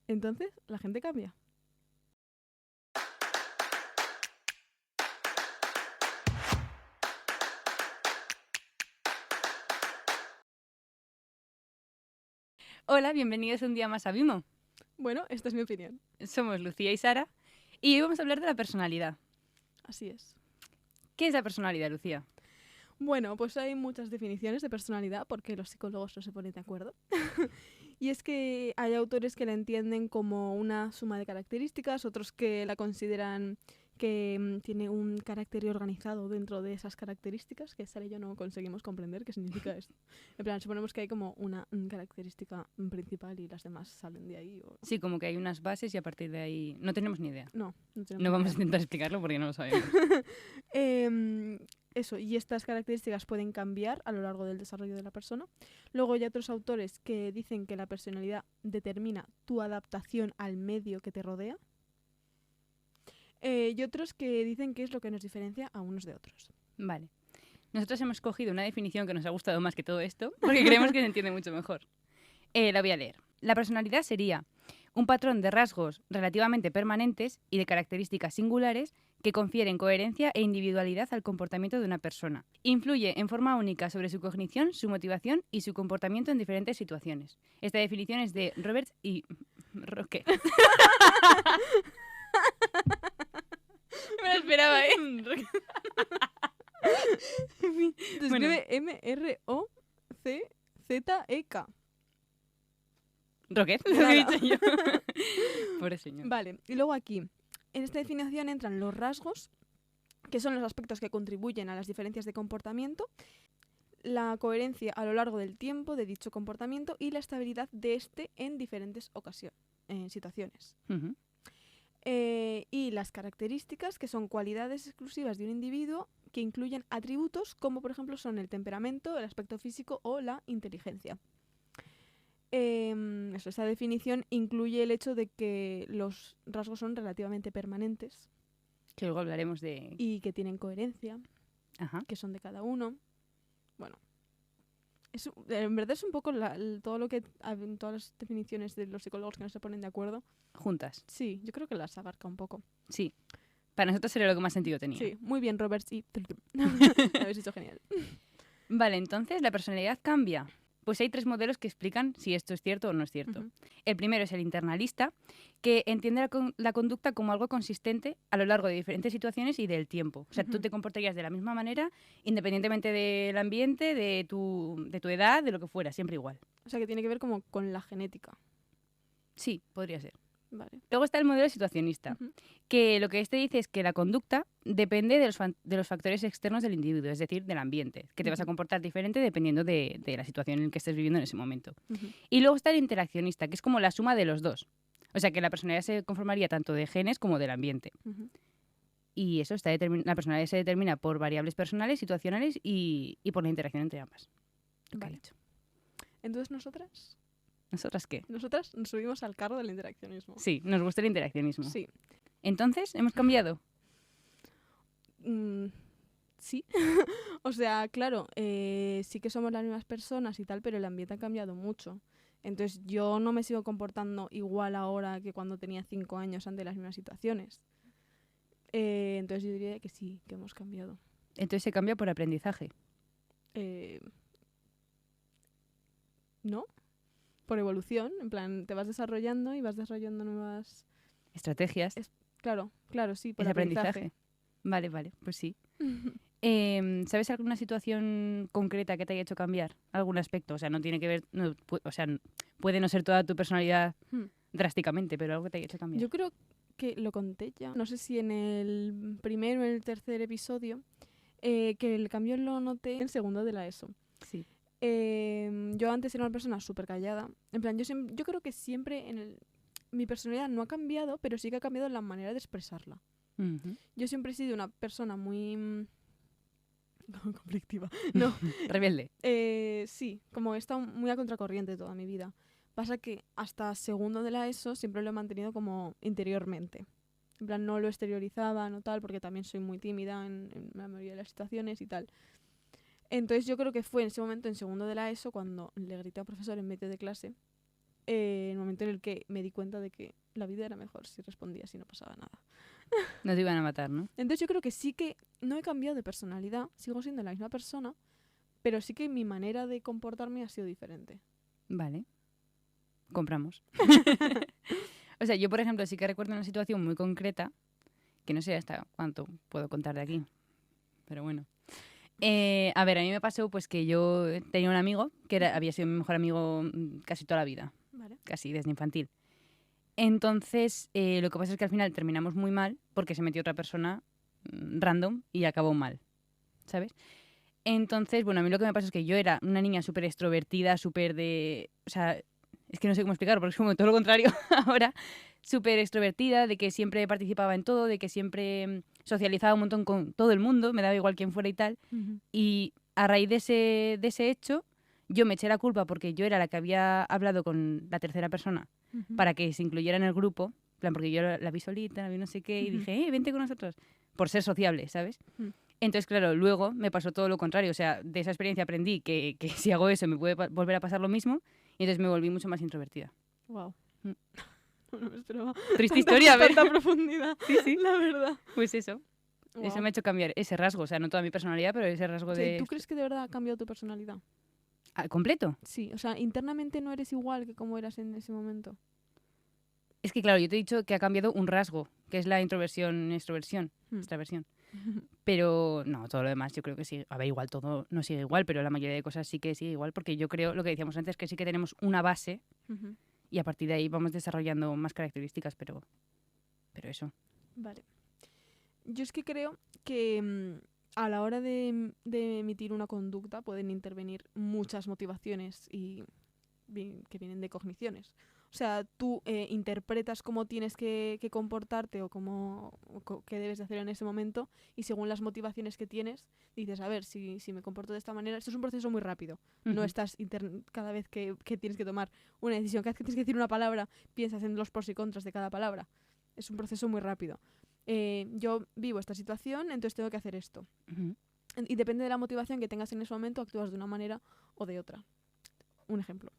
Entonces, la gente cambia. Hola, bienvenidos un día más a Vimo. Bueno, esta es mi opinión. Somos Lucía y Sara y hoy vamos a hablar de la personalidad. Así es. ¿Qué es la personalidad, Lucía? Bueno, pues hay muchas definiciones de personalidad porque los psicólogos no se ponen de acuerdo. Y es que hay autores que la entienden como una suma de características, otros que la consideran que tiene un carácter organizado dentro de esas características, que Sara y yo no conseguimos comprender qué significa esto. En plan, suponemos que hay como una característica principal y las demás salen de ahí. Sí, como que hay unas bases y a partir de ahí no tenemos ni idea. No tenemos No ni vamos a idea. intentar explicarlo porque no lo sabemos. Eso, y estas características pueden cambiar a lo largo del desarrollo de la persona. Luego hay otros autores que dicen que la personalidad determina tu adaptación al medio que te rodea. Y otros que dicen que es lo que nos diferencia a unos de otros. Vale. Nosotros hemos cogido una definición que nos ha gustado más que todo esto porque creemos que se entiende mucho mejor. La voy a leer. La personalidad sería un patrón de rasgos relativamente permanentes y de características singulares que confieren coherencia e individualidad al comportamiento de una persona. Influye en forma única sobre su cognición, su motivación y su comportamiento en diferentes situaciones. Esta definición es de Roberts y Roque. Me lo esperaba, ¿eh? Se escribe M-R-O-C-Z-E-K. Roquet, lo Nada. he dicho yo. Pobre señor. Vale, y luego aquí, en esta definición entran los rasgos, que son los aspectos que contribuyen a las diferencias de comportamiento, la coherencia a lo largo del tiempo de dicho comportamiento y la estabilidad de este en diferentes situaciones. Uh-huh. Y las características, que son cualidades exclusivas de un individuo que incluyen atributos como por ejemplo son el temperamento, el aspecto físico o la inteligencia. Esta definición incluye el hecho de que los rasgos son relativamente permanentes. Que luego hablaremos de... Y que tienen coherencia, Ajá. que son de cada uno. Bueno, en verdad es un poco todo lo que... todas las definiciones de los psicólogos que no se ponen de acuerdo. Juntas. Sí, yo creo que las abarca un poco. Sí. Para nosotros sería lo que más sentido tenía. Sí, muy bien, Roberts y... Lo habéis dicho genial. Vale, entonces, ¿la personalidad cambia? Pues hay 3 modelos que explican si esto es cierto o no es cierto. Uh-huh. El primero es el internalista, que entiende la conducta como algo consistente a lo largo de diferentes situaciones y del tiempo. O sea, tú te comportarías de la misma manera independientemente del ambiente, de tu edad, de lo que fuera, siempre igual. O sea, que tiene que ver como con la genética. Sí, podría ser. Vale. Luego está el modelo situacionista, Uh-huh. que lo que este dice es que la conducta depende de los factores externos del individuo, es decir, del ambiente, que te vas a comportar diferente dependiendo de la situación en la que estés viviendo en ese momento. Uh-huh. Y luego está el interaccionista, que es como la suma de los dos. O sea, que la personalidad se conformaría tanto de genes como del ambiente. Uh-huh. Y eso la personalidad se determina por variables personales, situacionales y por la interacción entre ambas. Vale. Entonces, ¿nosotras qué? Nosotras nos subimos al carro del interaccionismo. Sí, nos gusta el interaccionismo. Sí. Entonces, ¿hemos cambiado? Sí. O sea, claro, sí que somos las mismas personas y tal, pero el ambiente ha cambiado mucho. Entonces yo no me sigo comportando igual ahora que cuando tenía 5 años ante las mismas situaciones. Entonces yo diría que sí, que hemos cambiado. Entonces se cambia por aprendizaje. ¿No? Por evolución, en plan, te vas desarrollando y vas desarrollando nuevas... Estrategias. Claro, sí, por Es aprendizaje. Vale, pues sí. ¿Sabes alguna situación concreta que te haya hecho cambiar algún aspecto? O sea, no tiene que ver, puede no ser toda tu personalidad drásticamente, pero algo que te haya hecho cambiar. Yo creo que lo conté ya, no sé si en el primero o en el tercer episodio, que el cambio lo noté en segundo de la ESO. Sí. Yo antes era una persona súper callada. En plan, yo creo que siempre mi personalidad no ha cambiado, pero sí que ha cambiado la manera de expresarla. Uh-huh. Yo siempre he sido una persona muy... conflictiva. No. Rebelde. Sí, como he estado muy a contracorriente toda mi vida. Pasa que hasta segundo de la ESO siempre lo he mantenido como interiormente. En plan, no lo exteriorizaba, no tal, porque también soy muy tímida en la mayoría de las situaciones y tal. Entonces yo creo que fue en ese momento, en segundo de la ESO, cuando le grité a un profesor en medio de clase el momento en el que me di cuenta de que la vida era mejor si respondías y no pasaba nada. No te iban a matar, ¿no? Entonces yo creo que sí que no he cambiado de personalidad, sigo siendo la misma persona, pero sí que mi manera de comportarme ha sido diferente. Vale. Compramos. O sea, yo, por ejemplo, sí que recuerdo una situación muy concreta, que no sé hasta cuánto puedo contar de aquí, pero bueno. A ver, a mí me pasó pues que yo tenía un amigo que había sido mi mejor amigo casi toda la vida, Vale. casi desde infantil. Entonces, lo que pasa es que al final terminamos muy mal porque se metió otra persona random y acabó mal, ¿sabes? Entonces, bueno, a mí lo que me pasa es que yo era una niña súper extrovertida, súper de... O sea, es que no sé cómo explicarlo porque es como todo lo contrario ahora. Súper extrovertida, de que siempre participaba en todo, de que siempre socializaba un montón con todo el mundo, me daba igual quién fuera y tal. Y a raíz de ese hecho, yo me eché la culpa porque yo era la que había hablado con la tercera persona para que se incluyera en el grupo. En plan, porque yo la vi solita, la vi no sé qué, y dije, vente con nosotros. Por ser sociable, ¿sabes? Entonces, claro, luego me pasó todo lo contrario. O sea, de esa experiencia aprendí que si hago eso me puede volver a pasar lo mismo. Y entonces me volví mucho más introvertida. Wow. No me esperaba Triste historia, a ver. tanta profundidad, Sí. la verdad. Pues eso. Wow. Eso me ha hecho cambiar ese rasgo. O sea, no toda mi personalidad, pero ese rasgo O sea, de... ¿tú crees que de verdad ha cambiado tu personalidad? ¿Completo? Sí, o sea, internamente no eres igual que como eras en ese momento. Es que, claro, yo te he dicho que ha cambiado un rasgo, que es la introversión, extroversión, Hmm. extraversión. Pero no, todo lo demás yo creo que sí. A ver, igual todo no sigue igual, pero la mayoría de cosas sí que sigue igual, porque yo creo, lo que decíamos antes, que sí que tenemos una base y a partir de ahí vamos desarrollando más características, pero eso. Vale. Yo es que creo que a la hora de emitir una conducta pueden intervenir muchas motivaciones y que vienen de cogniciones. O sea, tú interpretas cómo tienes que comportarte o qué debes de hacer en ese momento y según las motivaciones que tienes, dices, a ver, si me comporto de esta manera. Esto es un proceso muy rápido. No estás cada vez que tienes que tomar una decisión, cada vez que tienes que decir una palabra, piensas en los pros y contras de cada palabra. Es un proceso muy rápido. Yo vivo esta situación, entonces tengo que hacer esto. Y depende de la motivación que tengas en ese momento, actúas de una manera o de otra. Un ejemplo.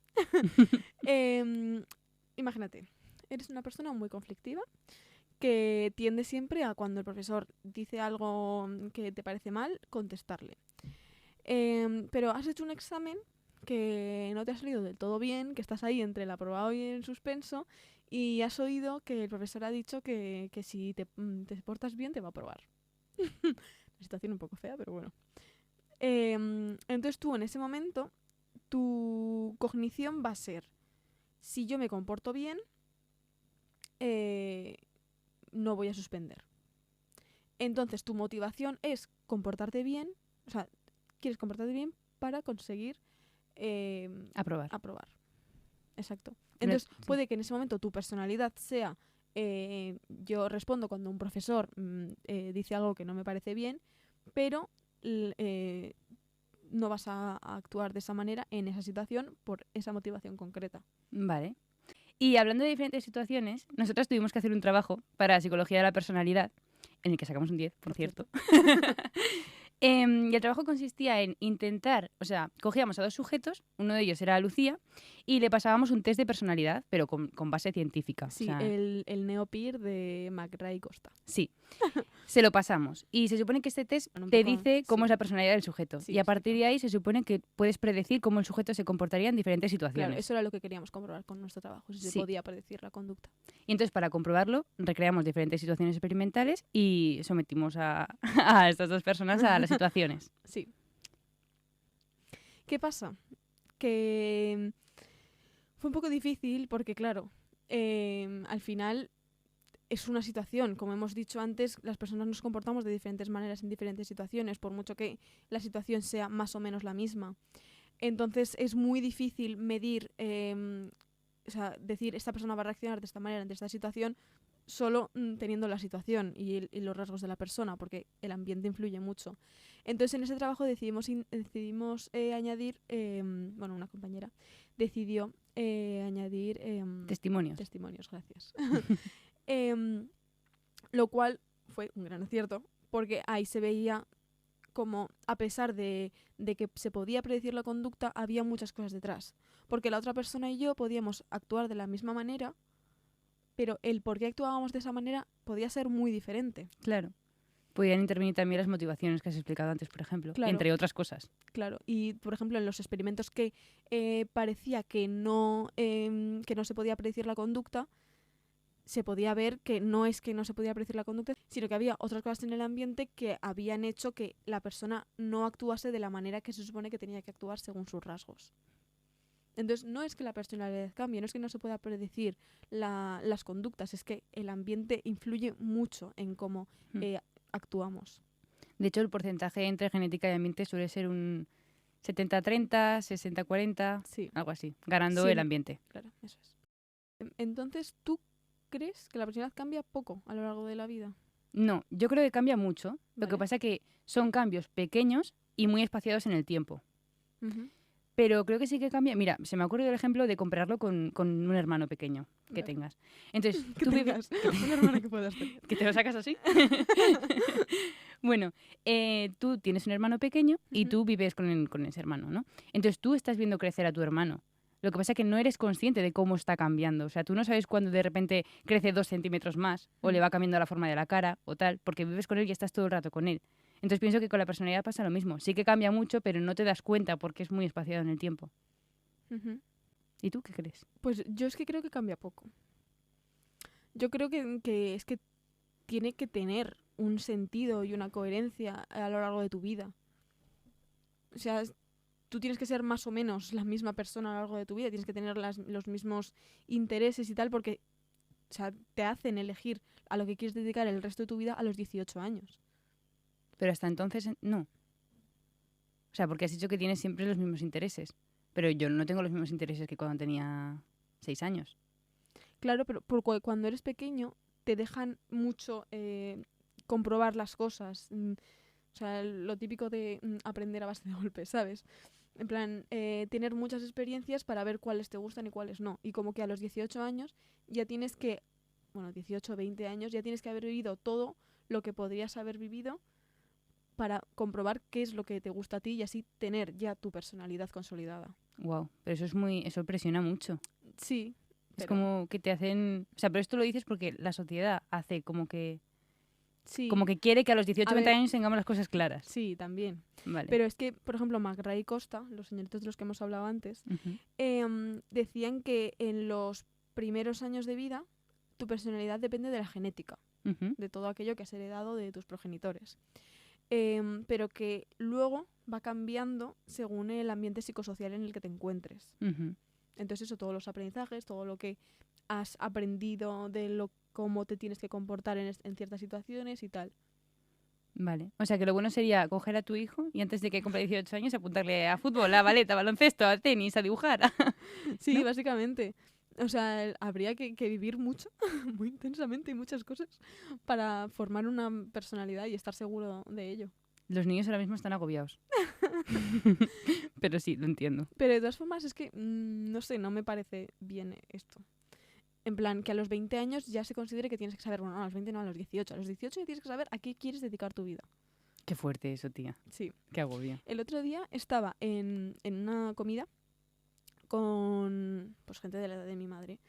Imagínate, eres una persona muy conflictiva que tiende siempre a cuando el profesor dice algo que te parece mal, contestarle. Pero has hecho un examen que no te ha salido del todo bien, que estás ahí entre el aprobado y el suspenso, y has oído que el profesor ha dicho que si te portas bien te va a aprobar. Una situación un poco fea, pero bueno. Entonces tú en ese momento, tu cognición va a ser, si yo me comporto bien, no voy a suspender. Entonces tu motivación es comportarte bien, o sea, quieres comportarte bien para conseguir aprobar. Exacto. Entonces puede que en ese momento tu personalidad sea, yo respondo cuando un profesor dice algo que no me parece bien, pero no vas a actuar de esa manera en esa situación por esa motivación concreta. Vale. Y hablando de diferentes situaciones, nosotros tuvimos que hacer un trabajo para psicología de la personalidad, en el que sacamos un 10, por cierto. Y el trabajo consistía en intentar, o sea, cogíamos a dos sujetos, uno de ellos era Lucía, y le pasábamos un test de personalidad, pero con base científica. Sí, o sea, el NeoPeer de McRae Costa. Sí, se lo pasamos. Y se supone que este test te dice cómo es la personalidad del sujeto. Sí, y a partir de ahí se supone que puedes predecir cómo el sujeto se comportaría en diferentes situaciones. Claro, eso era lo que queríamos comprobar con nuestro trabajo, si se podía predecir la conducta. Y entonces, para comprobarlo, recreamos diferentes situaciones experimentales y sometimos a estas dos personas a las situaciones. Sí. ¿Qué pasa? Que fue un poco difícil porque, claro, al final es una situación. Como hemos dicho antes, las personas nos comportamos de diferentes maneras en diferentes situaciones, por mucho que la situación sea más o menos la misma. Entonces es muy difícil medir, o sea, decir esta persona va a reaccionar de esta manera ante esta situación solo teniendo la situación y los rasgos de la persona, porque el ambiente influye mucho. Entonces en ese trabajo decidimos añadir, bueno, una compañera decidió añadir testimonios. Testimonios, gracias. Lo cual fue un gran acierto, porque ahí se veía como a pesar de que se podía predecir la conducta, había muchas cosas detrás. Porque la otra persona y yo podíamos actuar de la misma manera, pero el por qué actuábamos de esa manera podía ser muy diferente. Claro. Podían intervenir también las motivaciones que has explicado antes, por ejemplo, Claro. entre otras cosas. Claro, y por ejemplo en los experimentos que parecía que no se podía predecir la conducta, se podía ver que no es que no se podía predecir la conducta, sino que había otras cosas en el ambiente que habían hecho que la persona no actuase de la manera que se supone que tenía que actuar según sus rasgos. Entonces no es que la personalidad cambie, no es que no se pueda predecir las conductas, es que el ambiente influye mucho en cómo actuamos. De hecho, el porcentaje entre genética y ambiente suele ser un 70-30, 60-40, Sí. algo así, ganando Sí, el ambiente. Claro, eso es. Entonces, ¿tú crees que la personalidad cambia poco a lo largo de la vida? No, yo creo que cambia mucho. Lo que Vale. pasa es que son cambios pequeños y muy espaciados en el tiempo. Ujú. Pero creo que sí que cambia. Mira, se me ha ocurrido el ejemplo de compararlo con un hermano pequeño que Vale. tengas. Entonces, Que tú tengas una hermana que puedas tener. ¿Que te lo sacas así? Bueno, tú tienes un hermano pequeño y Ujú. tú vives con ese hermano, ¿no? Entonces tú estás viendo crecer a tu hermano. Lo que pasa es que no eres consciente de cómo está cambiando. O sea, tú no sabes cuándo de repente crece 2 centímetros más o le va cambiando la forma de la cara o tal, porque vives con él y estás todo el rato con él. Entonces pienso que con la personalidad pasa lo mismo. Sí que cambia mucho, pero no te das cuenta porque es muy espaciado en el tiempo. Ujú. ¿Y tú qué crees? Pues yo es que creo que cambia poco. Yo creo que es que tiene que tener un sentido y una coherencia a lo largo de tu vida. O sea, tú tienes que ser más o menos la misma persona a lo largo de tu vida, tienes que tener los mismos intereses y tal, porque o sea, te hacen elegir a lo que quieres dedicar el resto de tu vida a los 18 años. Pero hasta entonces no. O sea, porque has dicho que tienes siempre los mismos intereses. Pero yo no tengo los mismos intereses que cuando tenía 6 años. Claro, pero cuando eres pequeño te dejan mucho comprobar las cosas. O sea, lo típico de aprender a base de golpes, ¿sabes? En plan, tener muchas experiencias para ver cuáles te gustan y cuáles no. Y como que a los 18 años ya tienes que, bueno, 18 o 20 años, ya tienes que haber vivido todo lo que podrías haber vivido para comprobar qué es lo que te gusta a ti y así tener ya tu personalidad consolidada. Wow, pero eso presiona mucho. Sí. Es Pero como que te hacen... O sea, pero esto lo dices porque la sociedad hace como que sí. quiere que a los 18 A 20 ver, años tengamos las cosas claras. Sí, también. Vale. Pero es que, por ejemplo, McRae y Costa, los señoritos de los que hemos hablado antes, Ujú. decían que en los primeros años de vida tu personalidad depende de la genética, Ujú. de todo aquello que has heredado de tus progenitores. Pero que luego va cambiando según el ambiente psicosocial en el que te encuentres. Ujú. Entonces eso, todos los aprendizajes, todo lo que has aprendido de cómo te tienes que comportar en ciertas situaciones y tal. Vale. O sea, que lo bueno sería coger a tu hijo y antes de que cumpla 18 años apuntarle a fútbol, a ballet, a baloncesto, a tenis, a dibujar. Sí, ¿No? básicamente. O sea, habría que vivir mucho, muy intensamente y muchas cosas para formar una personalidad y estar seguro de ello. Los niños ahora mismo están agobiados. Pero sí, lo entiendo. Pero de todas formas es que, no sé, no me parece bien esto. En plan, que a los 20 años ya se considere que tienes que saber, bueno, no, a los 20 no, a los 18. A los 18 ya tienes que saber a qué quieres dedicar tu vida. Qué fuerte eso, tía. Sí. Qué agobio. El otro día estaba en una comida con pues gente de la edad de mi madre,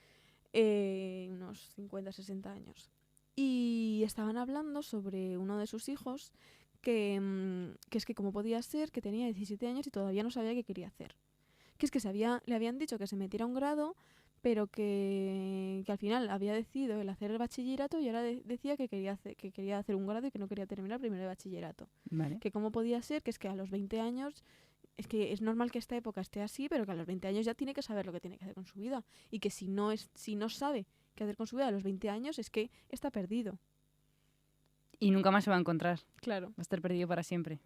unos 50, 60 años. Y estaban hablando sobre uno de sus hijos que es que cómo podía ser que tenía 17 años y todavía no sabía qué quería hacer. Que es que le habían dicho que se metiera a un grado, pero que al final había decidido el hacer el bachillerato y ahora decía que quería hacer un grado y que no quería terminar primero de bachillerato. Vale. Que cómo podía ser que es que a los 20 años... Es que es normal que esta época esté así, pero que a los 20 años ya tiene que saber lo que tiene que hacer con su vida. Y que si no sabe qué hacer con su vida a los 20 años, es que está perdido. Y nunca más se va a encontrar. Claro. Va a estar perdido para siempre.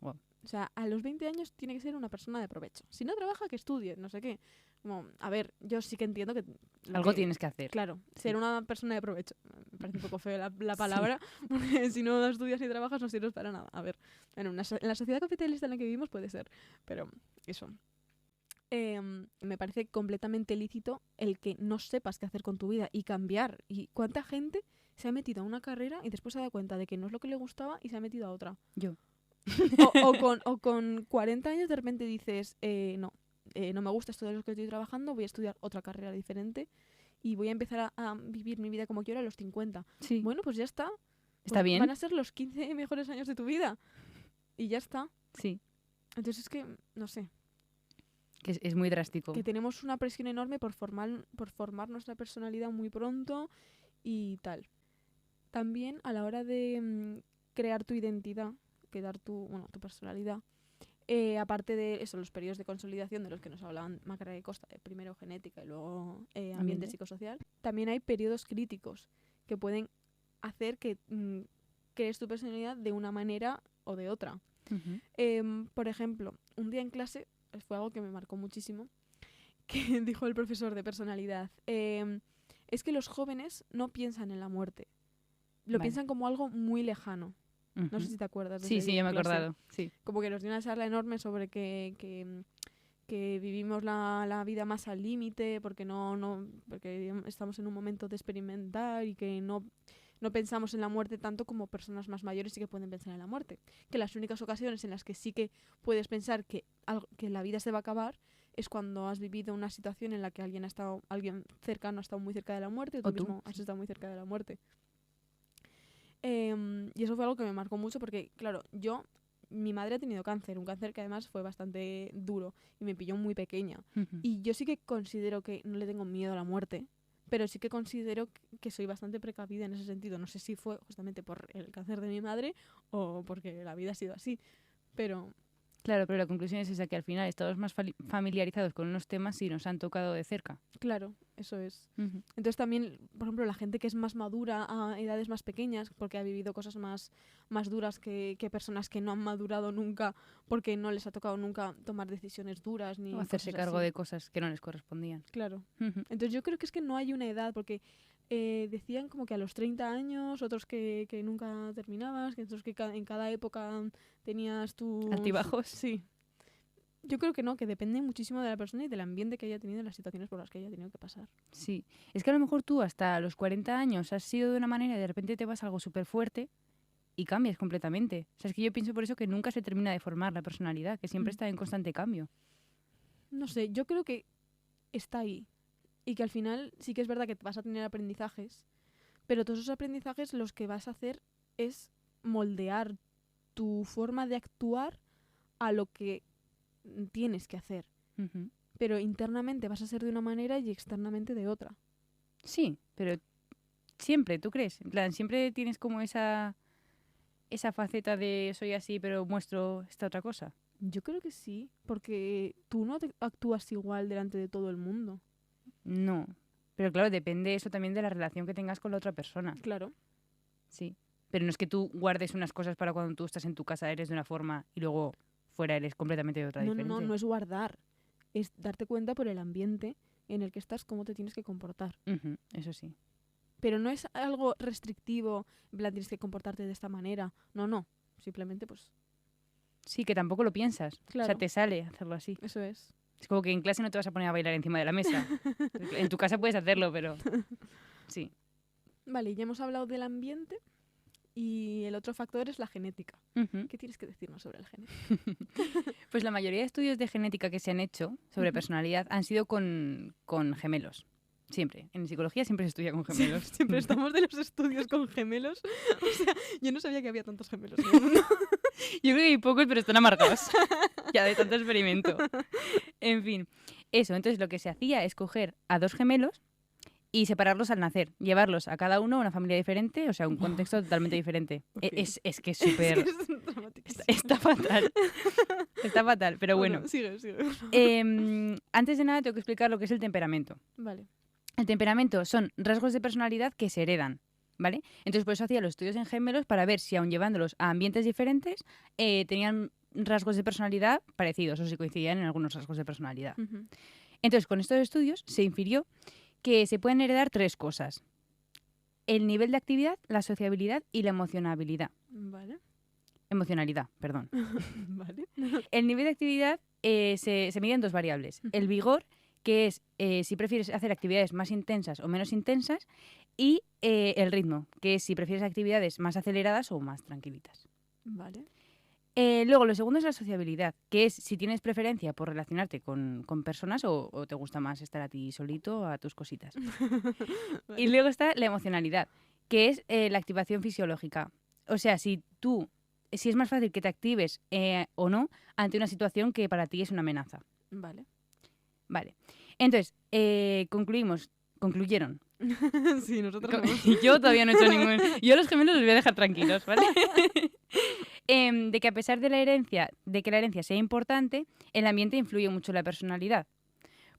Wow. O sea, a los 20 años tiene que ser una persona de provecho. Si no trabaja, que estudie, no sé qué. Como, a ver, yo sí que entiendo que... Algo tienes que hacer. Claro, Sí. ser una persona de provecho. Me parece un poco feo la palabra, porque si no estudias ni trabajas no sirves para nada. A ver, en la sociedad capitalista en la que vivimos puede ser, pero eso. Me parece completamente lícito el que no sepas qué hacer con tu vida y cambiar. ¿Y cuánta gente se ha metido a una carrera y después se da cuenta de que no es lo que le gustaba y se ha metido a otra? Yo. O con 40 años de repente dices, no me gusta esto de lo que estoy trabajando, voy a estudiar otra carrera diferente y voy a empezar a vivir mi vida como quiero a los 50. Sí. Bueno, pues ya está. ¿Está Pues bien? van a ser los 15 mejores años de tu vida. Y ya está. Sí. Entonces es que, no sé, Que es muy drástico. que tenemos una presión enorme por formar nuestra personalidad muy pronto y tal. También a la hora de crear tu identidad, crear tu personalidad, aparte de eso, los periodos de consolidación de los que nos hablaban Macra y Costa, primero genética y luego ambiente psicosocial, también hay periodos críticos que pueden hacer que crees tu personalidad de una manera o de otra. Por ejemplo, un día en clase, fue algo que me marcó muchísimo, que dijo el profesor de personalidad, es que los jóvenes no piensan en la muerte, lo piensan como algo muy lejano. No sé si te acuerdas de Sí, yo me he acordado. Sí. Como que nos dio una charla enorme sobre que vivimos la vida más al límite porque porque estamos en un momento de experimentar y que no pensamos en la muerte tanto como personas más mayores sí que pueden pensar en la muerte. Que las únicas ocasiones en las que sí que puedes pensar que la vida se va a acabar es cuando has vivido una situación en la que alguien cercano ha estado muy cerca de la muerte o tú mismo has estado muy cerca de la muerte. Y eso fue algo que me marcó mucho porque, claro, mi madre ha tenido cáncer, un cáncer que además fue bastante duro y me pilló muy pequeña. Y yo sí que considero que no le tengo miedo a la muerte, pero sí que considero que soy bastante precavida en ese sentido. No sé si fue justamente por el cáncer de mi madre o porque la vida ha sido así, pero... Claro, pero la conclusión es esa, que al final estamos más familiarizados con unos temas y nos han tocado de cerca. Claro, eso es. Entonces también, por ejemplo, la gente que es más madura a edades más pequeñas, porque ha vivido cosas más duras que personas que no han madurado nunca, porque no les ha tocado nunca tomar decisiones duras ni o hacerse cargo de cosas que no les correspondían. Claro. Entonces yo creo que es que no hay una edad, porque decían como que a los 30 años, otros que nunca terminabas, que otros que en cada época tenías tus... altibajos. Sí. Yo creo que no, que depende muchísimo de la persona y del ambiente que haya tenido y las situaciones por las que haya tenido que pasar. Sí. Es que a lo mejor tú hasta los 40 años has sido de una manera y de repente te vas a algo súper fuerte y cambias completamente. O sea, es que yo pienso por eso que nunca se termina de formar la personalidad, que siempre está en constante cambio. No sé, yo creo que está ahí. Y que al final sí que es verdad que vas a tener aprendizajes, pero todos esos aprendizajes los que vas a hacer es moldear tu forma de actuar a lo que tienes que hacer. Pero internamente vas a ser de una manera y externamente de otra. Sí, pero siempre, ¿tú crees? En plan, siempre tienes como esa faceta de soy así pero muestro esta otra cosa. Yo creo que sí, porque tú no actúas igual delante de todo el mundo. No, pero claro, depende eso también de la relación que tengas con la otra persona. Claro. Sí, pero no es que tú guardes unas cosas para cuando tú estás en tu casa eres de una forma y luego fuera eres completamente de otra diferente. No es guardar, es darte cuenta por el ambiente en el que estás cómo te tienes que comportar. Eso sí. Pero no es algo restrictivo, en plan tienes que comportarte de esta manera. No, simplemente pues... Sí, que tampoco lo piensas. Claro. O sea, te sale hacerlo así. Eso es. Es como que en clase no te vas a poner a bailar encima de la mesa. En tu casa puedes hacerlo, pero... Sí. Vale, ya hemos hablado del ambiente y el otro factor es la genética. ¿Qué tienes que decirnos sobre la genética? Pues la mayoría de estudios de genética que se han hecho sobre personalidad han sido con gemelos. Siempre. En psicología siempre se estudia con gemelos. Siempre estamos de los estudios con gemelos. O sea, yo no sabía que había tantos gemelos en el mundo. Yo creo que hay pocos, pero están amargados. Ya de tanto experimento. En fin. Eso, entonces lo que se hacía es coger a 2 gemelos y separarlos al nacer. Llevarlos a cada uno a una familia diferente, o sea, un contexto totalmente diferente. Okay. Es que es súper... Está fatal. Está fatal, pero bueno. Sigue. Antes de nada tengo que explicar lo que es el temperamento. Vale. El temperamento son rasgos de personalidad que se heredan, ¿vale? Entonces por eso hacía los estudios en gemelos para ver si aun llevándolos a ambientes diferentes tenían rasgos de personalidad parecidos o si coincidían en algunos rasgos de personalidad. Entonces con estos estudios se infirió que se pueden heredar 3 cosas. El nivel de actividad, la sociabilidad y la emocionabilidad. Vale. Emocionalidad, perdón. Vale. El nivel de actividad se mide en 2 variables. El vigor, que es si prefieres hacer actividades más intensas o menos intensas, y el ritmo, que es si prefieres actividades más aceleradas o más tranquilitas. Vale. Luego, lo segundo es la sociabilidad, que es si tienes preferencia por relacionarte con personas o te gusta más estar a ti solito, a tus cositas. Y Vale. luego está la emocionalidad, que es la activación fisiológica. O sea, si es más fácil que te actives o no ante una situación que para ti es una amenaza. Vale. Vale. Entonces, concluyeron. Sí, nosotros no. Yo todavía no he hecho ningún... Yo a los gemelos los voy a dejar tranquilos, ¿vale? De que a pesar de que la herencia sea importante, el ambiente influye mucho en la personalidad.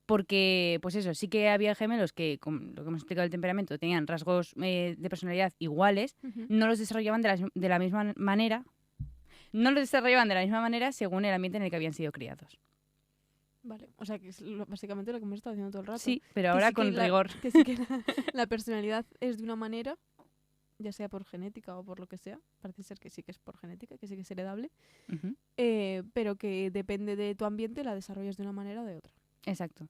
Porque, pues eso, sí que había gemelos que, como lo que hemos explicado del temperamento, tenían rasgos de personalidad iguales, Ujú. no los desarrollaban de la misma manera, no los desarrollaban de la misma manera según el ambiente en el que habían sido criados. Vale. O sea, que es básicamente lo que hemos estado haciendo todo el rato. Sí, pero Que ahora sí que con rigor. Que sí que la personalidad es de una manera, ya sea por genética o por lo que sea. Parece ser que sí que es por genética, que sí que es heredable. Ujú, Pero que depende de tu ambiente, la desarrollas de una manera o de otra. exacto.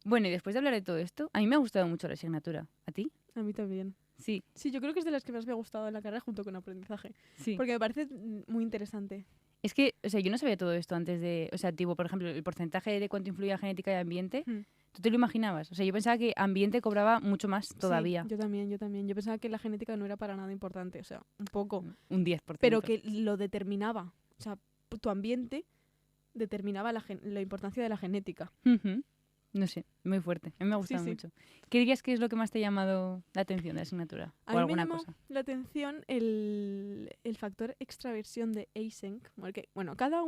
Bueno, y después de hablar de todo esto, a mí me ha gustado mucho la asignatura. ¿A ti? A mí también. Sí, Sí, yo creo que es de las que más me ha gustado en la carrera junto con aprendizaje. sí. Porque me parece muy interesante. Es que, o sea, yo no sabía todo esto antes de... O sea, tipo, por ejemplo, el porcentaje de cuánto influía genética y ambiente, Hmm. ¿tú te lo imaginabas? O sea, yo pensaba que ambiente cobraba mucho más todavía. Sí, yo también, yo también. Yo pensaba que la genética no era para nada importante, o sea, un poco. Un 10%. Pero que lo determinaba. O sea, tu ambiente determinaba la importancia de la genética. Ujú. No sé, muy fuerte. A mí me ha Sí, gustado sí. mucho. ¿Qué dirías que es lo que más te ha llamado la atención de la asignatura? A ¿O mí me alguna llamó cosa? la atención el factor extraversión de Eysenck. Porque, bueno, cada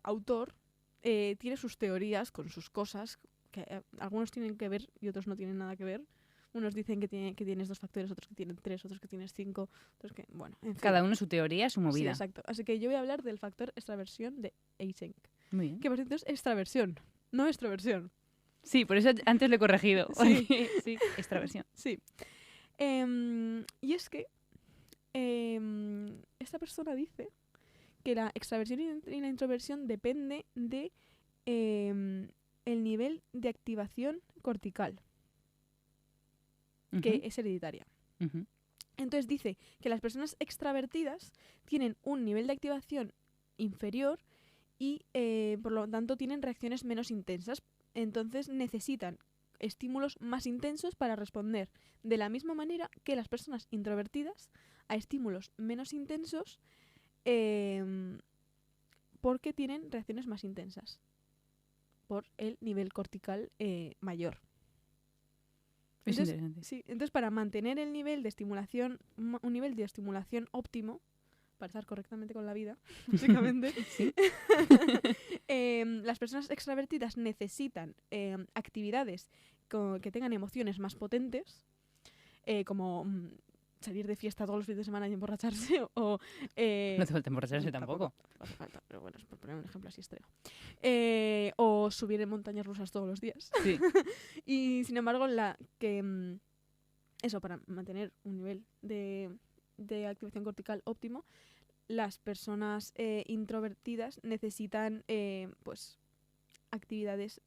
autor tiene sus teorías con sus cosas, que algunos tienen que ver y otros no tienen nada que ver. Unos dicen que tienes 2 factores, otros que tienen 3, otros que tienes 5, otros que... Bueno, en fin. Cada uno su teoría, su Sí, movida. exacto. Así que yo voy a hablar del factor extraversión de Eysenck. Muy bien. Que por cierto es extraversión, no extroversión. Sí, por eso antes lo he corregido. Sí. porque- sí, extraversión. Sí. Y es que esta persona dice que la extraversión y la introversión depende de el nivel de activación cortical, que Ujú, es hereditaria. ujú. Entonces dice que las personas extravertidas tienen un nivel de activación inferior y por lo tanto tienen reacciones menos intensas. Entonces necesitan estímulos más intensos para responder de la misma manera que las personas introvertidas a estímulos menos intensos porque tienen reacciones más intensas por el nivel cortical mayor. Es Entonces, interesante. sí, entonces para mantener el nivel de estimulación, un nivel de estimulación óptimo, para estar correctamente con la vida, básicamente, Sí. las personas extravertidas necesitan actividades que tengan emociones más potentes, como salir de fiesta todos los fines de semana y emborracharse, o... No te falta emborracharse tampoco. No hace falta, pero bueno, es por poner un ejemplo así extremo. O subir en montañas rusas todos los días. Sí. Y sin embargo, eso, para mantener un nivel de activación cortical óptimo, las personas introvertidas necesitan pues actividades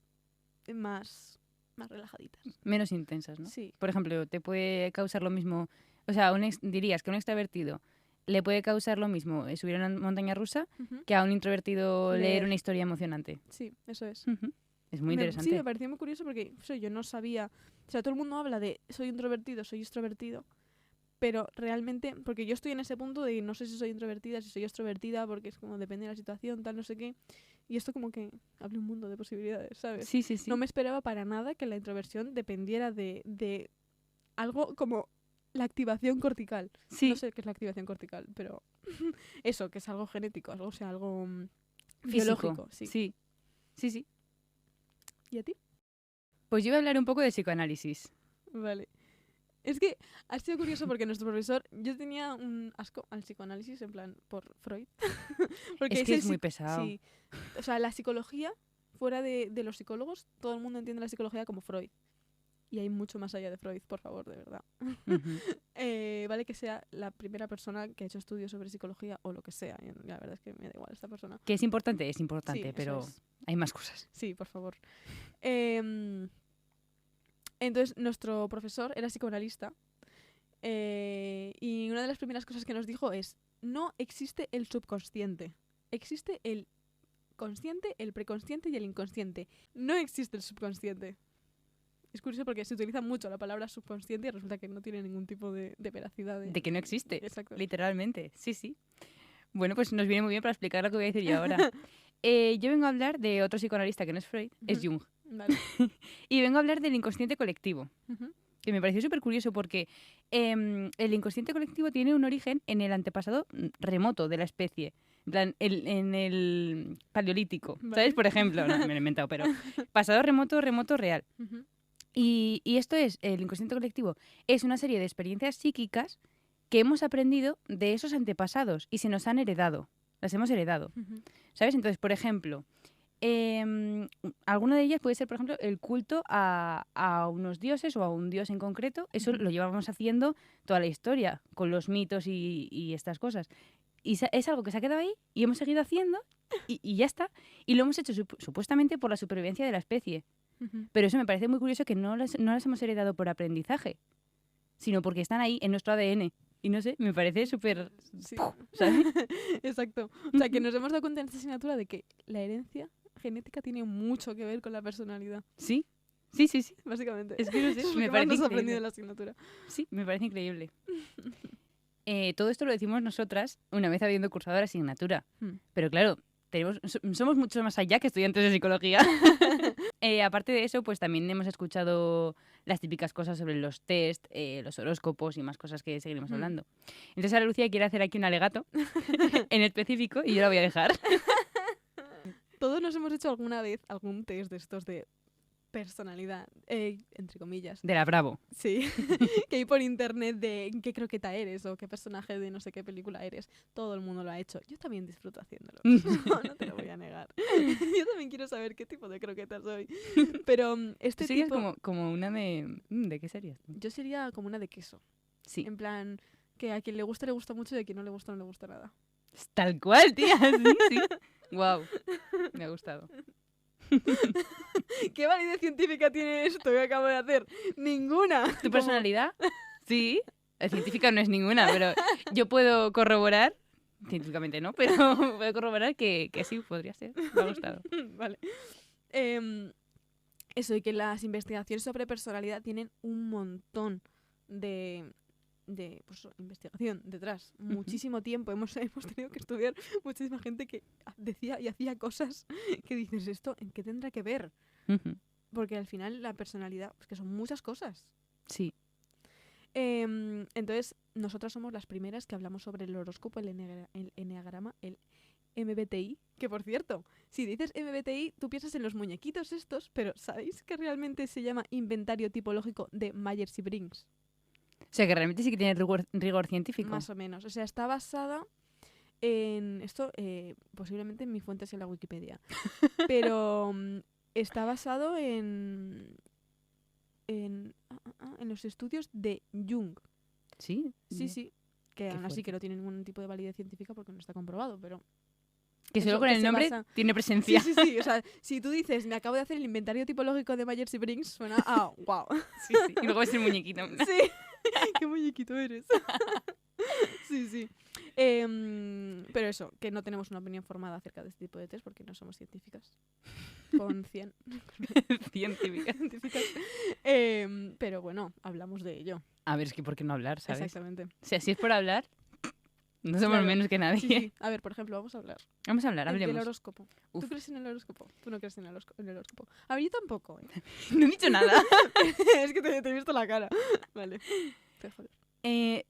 más relajaditas. Menos intensas, ¿no? Sí. Por ejemplo, te puede causar lo mismo... O sea, dirías que a un extravertido le puede causar lo mismo subir a una montaña rusa Ujú. que a un introvertido leer Leer. una historia emocionante. Sí, eso es. Ujú. Es muy Sí, interesante. me pareció muy curioso porque yo no sabía... O sea, todo el mundo habla de soy introvertido, soy extrovertido, pero realmente, porque yo estoy en ese punto de no sé si soy introvertida, si soy extrovertida, porque es como depende de la situación, tal, no sé qué. Y esto como que abre un mundo de posibilidades, ¿sabes? Sí, sí, sí. No me esperaba para nada que la introversión dependiera de algo como la activación cortical. Sí. No sé qué es la activación cortical, pero eso, que es algo genético, algo, o sea, algo Físico. biológico. Sí. Sí. Sí, sí. ¿Y a ti? Pues yo voy a hablar un poco de psicoanálisis. Vale. Es que ha sido curioso porque nuestro profesor, yo tenía un asco al psicoanálisis, en plan, por Freud. Porque Es que ese es muy pesado. Sí. O sea, la psicología, fuera de los psicólogos, todo el mundo entiende la psicología como Freud. Y hay mucho más allá de Freud, por favor, de verdad. Ujú. Vale que sea la primera persona que ha hecho estudios sobre psicología o lo que sea. Y la verdad es que me da igual esta persona. Que es importante, Sí, eso pero es. hay más cosas. Sí, por favor. Entonces, nuestro profesor era psicoanalista y una de las primeras cosas que nos dijo es no existe el subconsciente. Existe el consciente, el preconsciente y el inconsciente. No existe el subconsciente. Es curioso porque se utiliza mucho la palabra subconsciente y resulta que no tiene ningún tipo de veracidad. De que no existe, Exacto. literalmente. Sí, sí. Bueno, pues nos viene muy bien para explicar lo que voy a decir yo ahora. Yo vengo a hablar de otro psicoanalista que no es Freud, es Jung. Vale. Y vengo a hablar del inconsciente colectivo, Ujú. que me pareció súper curioso porque el inconsciente colectivo tiene un origen en el antepasado remoto de la especie. En plan, en el paleolítico, Vale. ¿sabes? Por ejemplo, no, me lo he inventado, pero pasado remoto, remoto real. Ujú. Y esto es, el inconsciente colectivo, es una serie de experiencias psíquicas que hemos aprendido de esos antepasados y se nos han heredado, las hemos heredado, Ujú. ¿sabes? Entonces, por ejemplo, alguna de ellas puede ser, por ejemplo, el culto a unos dioses o a un dios en concreto. Eso Ujú. lo llevamos haciendo toda la historia, con los mitos y estas cosas. Y es algo que se ha quedado ahí y hemos seguido haciendo y ya está. Y lo hemos hecho supuestamente por la supervivencia de la especie. Ujú. Pero eso me parece muy curioso que no las hemos heredado por aprendizaje, sino porque están ahí en nuestro ADN. Y no sé, me parece súper... Sí. ¿sabes? Exacto. O sea, que nos hemos dado cuenta en esta asignatura de que la herencia genética tiene mucho que ver con la personalidad, Sí, sí, sí, sí. básicamente. Es que no sé, Eso es lo me que más parece nos ha increíble. aprendido en la asignatura. Sí, me parece increíble. Todo esto lo decimos nosotras una vez habiendo cursado la asignatura. Hmm. Pero claro, somos mucho más allá que estudiantes de psicología. Aparte de eso, pues también hemos escuchado las típicas cosas sobre los test, los horóscopos y más cosas que seguiremos Hmm. hablando. Entonces ahora Lucía quiere hacer aquí un alegato en específico y yo la voy a dejar. Todos nos hemos hecho alguna vez algún test de estos de personalidad, entre comillas. De la Bravo. Sí, que hay por internet de qué croqueta eres o qué personaje de no sé qué película eres. Todo el mundo lo ha hecho. Yo también disfruto haciéndolo. No te lo voy a negar. Yo también quiero saber qué tipo de croqueta soy. Pero este Tú serías tipo... como una de... ¿De qué serías tú? Yo sería como una de queso. Sí. En plan, que a quien le gusta mucho y a quien no le gusta nada. Tal cual, tía. Sí, sí. Wow. Me ha gustado. ¿Qué validez científica tiene esto que acabo de hacer? Ninguna. ¿Tu Como- personalidad? Sí. La científica no es ninguna, pero yo puedo corroborar, científicamente no, pero puedo corroborar que sí podría ser. Me ha gustado. Vale. Eso, y que las investigaciones sobre personalidad tienen un montón de pues, investigación detrás. Muchísimo tiempo. Hemos tenido que estudiar muchísima gente que decía y hacía cosas que dices, ¿esto en qué tendrá que ver? Ujú. Porque al final la personalidad, pues que son muchas cosas. Sí. Entonces, nosotras somos las primeras que hablamos sobre el horóscopo, el eneagrama, el MBTI, que por cierto, si dices MBTI, tú piensas en los muñequitos estos, pero ¿sabéis que realmente se llama inventario tipológico de Myers y Briggs? O sea, que realmente sí que tiene rigor científico. Más o menos. O sea, está basada en esto, posiblemente en mi fuente sea la Wikipedia, pero está basado en los estudios de Jung. Sí. Sí, sí. Que Qué aún así fuerte. que no tiene ningún tipo de validez científica porque no está comprobado, pero... Que solo Eso, con que el se nombre basa- tiene Sí, presencia. sí, sí. O sea, si tú dices, me acabo de hacer el inventario tipológico de Myers y Briggs, suena a wow. Sí, sí. Y luego ves el muñequito. Sí. Qué muñequito eres. Sí, sí. Pero eso, que no tenemos una opinión formada acerca de este tipo de test porque no somos científicas. Con 100 Científica. científicas. Pero bueno, hablamos de ello. A ver, es que ¿por qué no hablar, sabes? Exactamente. O sea, si es por hablar, no somos Claro. menos que nadie. Sí, sí. A ver, por ejemplo, vamos a hablar. Vamos a hablar, Del hablemos. horóscopo. Uf. ¿Tú crees en el horóscopo? Tú no crees en el horóscopo. A ver, yo tampoco. No he dicho nada. Es que te he visto la cara. Vale. Te joder.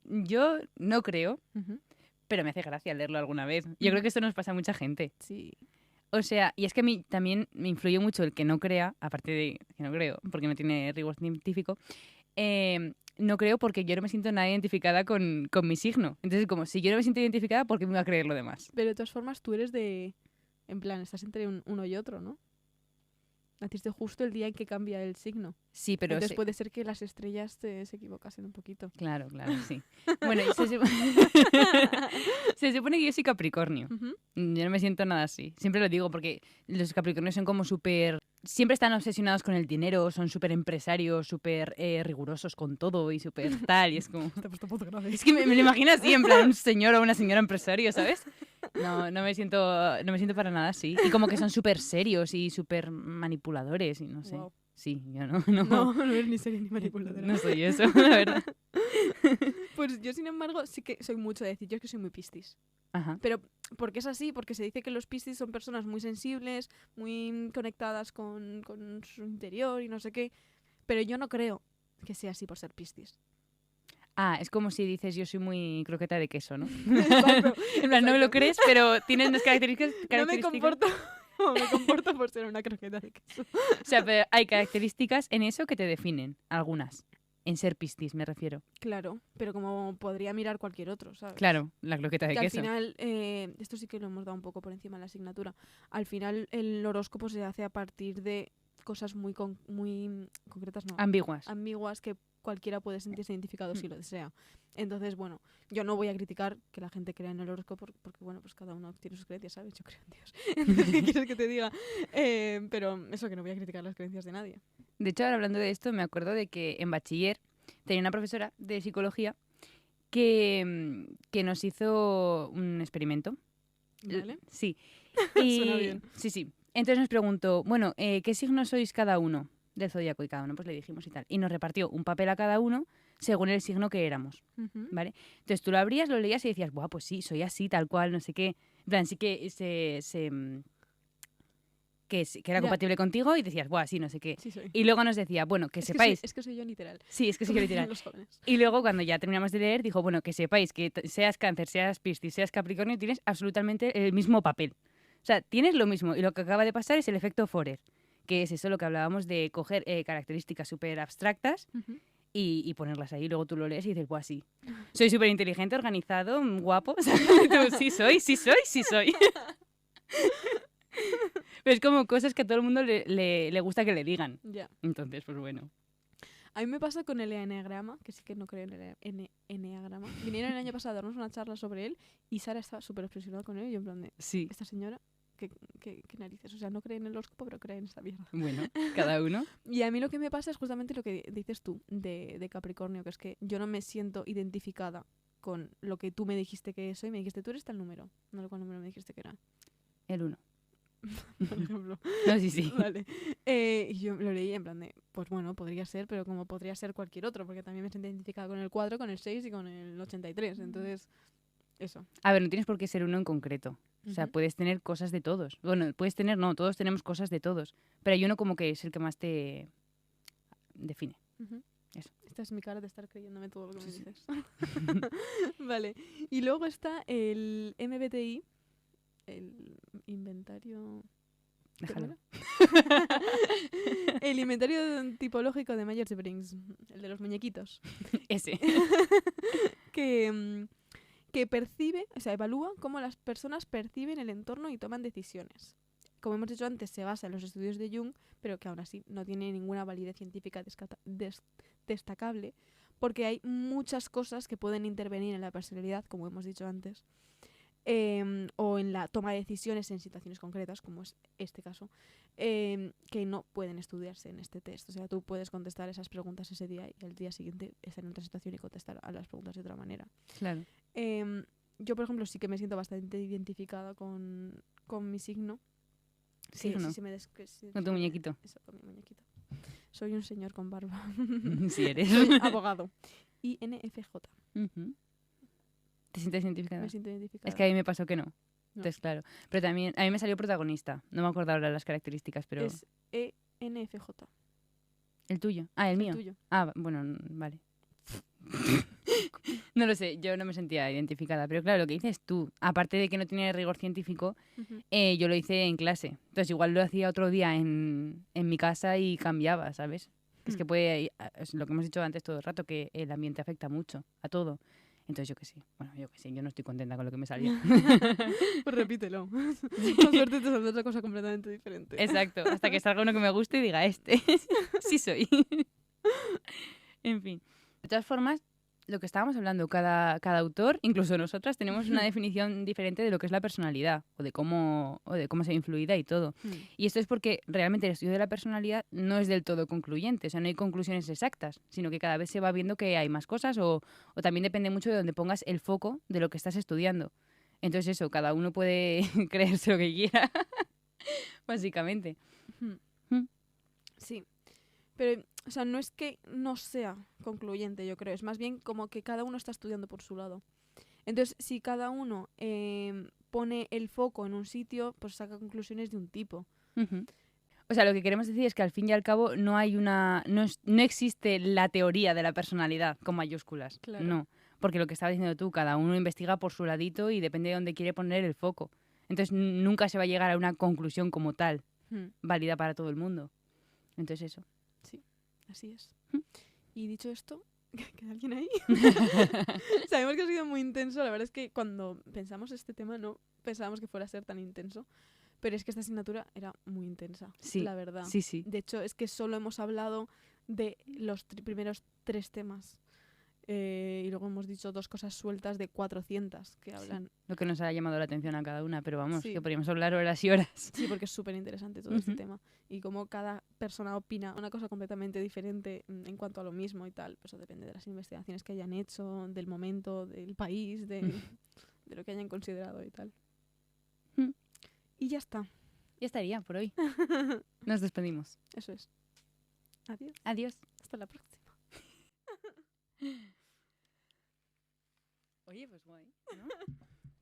Yo no creo, Ujú. pero me hace gracia leerlo alguna vez. Yo creo que esto nos pasa a mucha gente. Sí. O sea, y es que a mí también me influye mucho el que no crea, aparte de que no creo, porque no tiene rigor científico, no creo porque yo no me siento nada identificada con mi signo. Entonces, como si yo no me siento identificada, ¿por qué me voy a creer lo demás? Pero de todas formas, tú eres de... En plan, estás entre uno y otro, ¿no? Naciste justo el día en que cambia el signo. Sí, pero... Entonces puede ser que las estrellas se equivocasen un poquito. Claro, claro, sí. Bueno, y se supone que yo soy Capricornio. Ujú. Yo no me siento nada así. Siempre lo digo porque los Capricornios son como súper siempre están obsesionados con el dinero, son súper empresarios, súper rigurosos con todo y súper tal, y es como... Te he puesto puto grave. Es que me lo imagino así, en plan un señor o una señora empresario, ¿sabes? No me siento para nada así. Y como que son súper serios y súper manipuladores y no sé. Guau. Sí, yo No eres ni seria ni manipuladora. no soy eso, la verdad. Pues yo, sin embargo, sí que soy mucho de decir, yo es que soy muy piscis. Ajá. Pero porque es así, porque se dice que los piscis son personas muy sensibles, muy conectadas con su interior y no sé qué. Pero yo no creo que sea así por ser piscis. Ah, es como si dices yo soy muy croqueta de queso, ¿no? Exacto, En plan, no me lo exacto. crees, pero tienes unas características... No me comporto, no me comporto por ser una croqueta de queso. O sea, pero hay características en eso que te definen, algunas. En ser piscis, me refiero. Claro, pero como podría mirar cualquier otro, ¿sabes? Claro, la croqueta de Que queso. al final, esto sí que lo hemos dado un poco por encima en la asignatura, al final el horóscopo se hace a partir de cosas muy concretas, no, Ambiguas. ambiguas, que cualquiera puede sentirse identificado si lo desea. Entonces, bueno, yo no voy a criticar que la gente crea en el horóscopo porque, bueno, pues cada uno tiene sus creencias, ¿sabes? Yo creo en Dios. Entonces, ¿qué quieres que te diga? Pero eso, que no voy a criticar las creencias de nadie. De hecho, ahora hablando de esto, me acuerdo de que en bachiller tenía una profesora de psicología que nos hizo un experimento. ¿Vale? Sí. Suena bien. Sí. Entonces nos preguntó, bueno, ¿qué signo sois cada uno del zodíaco? Y cada uno pues le dijimos y tal. Y nos repartió un papel a cada uno según el signo que éramos, Ujú. ¿vale? Entonces tú lo abrías, lo leías y decías, buah, pues sí, soy así, tal cual, no sé qué. En plan, sí que que era Ya. compatible contigo y decías, buah, sí, no sé qué. Sí, soy. Y luego nos decía, bueno, que Es sepáis... es que soy yo literal. Sí, es que sí que literal. Los jóvenes. Y luego, cuando ya terminamos de leer, dijo, bueno, que sepáis que seas Cáncer, seas Piscis, seas Capricornio, tienes absolutamente el mismo papel. O sea, tienes lo mismo. Y lo que acaba de pasar es el efecto Forer, que es eso lo que hablábamos de coger características súper abstractas Ujú. y ponerlas ahí. Luego tú lo lees y dices, buah, sí. Soy súper inteligente, organizado, guapo. O sea, tú, sí soy. Pero es como cosas que a todo el mundo le gusta que le digan. Ya. Entonces, pues bueno. A mí me pasa con el eneagrama, que sí que no creo en el eneagrama. Vinieron el año pasado a darnos una charla sobre él y Sara estaba súper obsesionada con él. Y yo en plan de, Sí. esta señora, ¿qué narices? O sea, no cree en el horóscopo, pero cree en esta mierda. Bueno, cada uno. Y a mí lo que me pasa es justamente lo que dices tú de Capricornio, que es que yo no me siento identificada con lo que tú me dijiste que soy. Me dijiste, tú eres tal número. No sé cuál número me dijiste que era, El 1. por ejemplo. No, sí. Vale. Y yo lo leí en plan de, pues bueno, podría ser, pero como podría ser cualquier otro, porque también me siento identificada con el 4, con el 6 y con el 83. Entonces, eso. A ver, no tienes por qué ser uno en concreto. O sea, Ujú. puedes tener cosas de todos. Bueno, no, todos tenemos cosas de todos. Pero hay uno como que es el que más te define. Ujú. Eso. Esta es mi cara de estar creyéndome todo lo que me Sí. dices. Vale. Y luego está el MBTI, el inventario... Déjalo. ¿Cómo era? El inventario tipológico de Myers-Briggs, el de los muñequitos. Ese. Que percibe, o sea, evalúa cómo las personas perciben el entorno y toman decisiones. Como hemos dicho antes, se basa en los estudios de Jung, pero que aún así no tiene ninguna validez científica destacable, porque hay muchas cosas que pueden intervenir en la personalidad, como hemos dicho antes, o en la toma de decisiones en situaciones concretas, como es este caso, que no pueden estudiarse en este test. O sea, tú puedes contestar esas preguntas ese día y al día siguiente estar en otra situación y contestar a las preguntas de otra manera. Claro. Yo, por ejemplo, sí que me siento bastante identificada con mi signo. Signo. Sí, se me Con tu muñequito. Eso, con mi muñequito. Soy un señor con barba. Sí eres. Soy abogado. INFJ. Ujú. ¿Te sientes identificada? Me siento identificada. Es que a mí me pasó que no. No. Entonces, claro. Pero también, a mí me salió protagonista. No me acuerdo ahora las características, pero... Es ENFJ. ¿El tuyo? Ah, el mío. Tuyo. Ah, bueno, vale. No lo sé, yo no me sentía identificada. Pero claro, lo que dices tú, aparte de que no tiene rigor científico, Ujú. yo lo hice en clase. Entonces igual lo hacía otro día en mi casa y cambiaba, ¿sabes? Es que puede, es lo que hemos dicho antes todo el rato, que el ambiente afecta mucho a todo. Entonces yo que sé, yo no estoy contenta con lo que me salió. Pues repítelo. Con suerte te saldrá otra cosa completamente diferente. Exacto, hasta que salga uno que me guste y diga, sí soy. En fin. De todas formas, lo que estábamos hablando, cada autor, incluso nosotras, tenemos una definición diferente de lo que es la personalidad o de cómo se ve influida y todo. Y esto es porque realmente el estudio de la personalidad no es del todo concluyente, o sea, no hay conclusiones exactas, sino que cada vez se va viendo que hay más cosas o también depende mucho de donde pongas el foco de lo que estás estudiando. Entonces eso, cada uno puede creerse lo que quiera, básicamente. Sí. Pero, o sea, no es que no sea concluyente, yo creo. Es más bien como que cada uno está estudiando por su lado. Entonces, si cada uno pone el foco en un sitio, pues saca conclusiones de un tipo. O sea, lo que queremos decir es que al fin y al cabo no existe la teoría de la personalidad con mayúsculas. Claro. No, porque lo que estabas diciendo tú, cada uno investiga por su ladito y depende de dónde quiere poner el foco. Entonces nunca se va a llegar a una conclusión como tal, válida para todo el mundo. Entonces eso. Sí, así es. Y dicho esto, ¿queda alguien ahí? Sabemos que ha sido muy intenso. La verdad es que cuando pensamos este tema no pensábamos que fuera a ser tan intenso. Pero es que esta asignatura era muy intensa, Sí, la verdad. sí. De hecho, es que solo hemos hablado de los primeros 3 temas. Y luego hemos dicho 2 cosas sueltas de 400 que hablan. Sí, lo que nos ha llamado la atención a cada una, pero vamos, Sí. que podríamos hablar horas y horas. Sí, porque es súper interesante todo este tema. Y como cada persona opina una cosa completamente diferente en cuanto a lo mismo y tal, pues eso depende de las investigaciones que hayan hecho, del momento, del país, de lo que hayan considerado y tal. Y ya está. Ya estaría por hoy. Nos despedimos. Eso es. Adiós. Adiós. Hasta la próxima. Oye, pues guay, ¿no?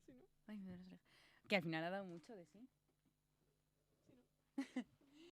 Sí, ¿no? Ay, me duele las orejas. Que al final ha dado mucho de sí. Sí, ¿no?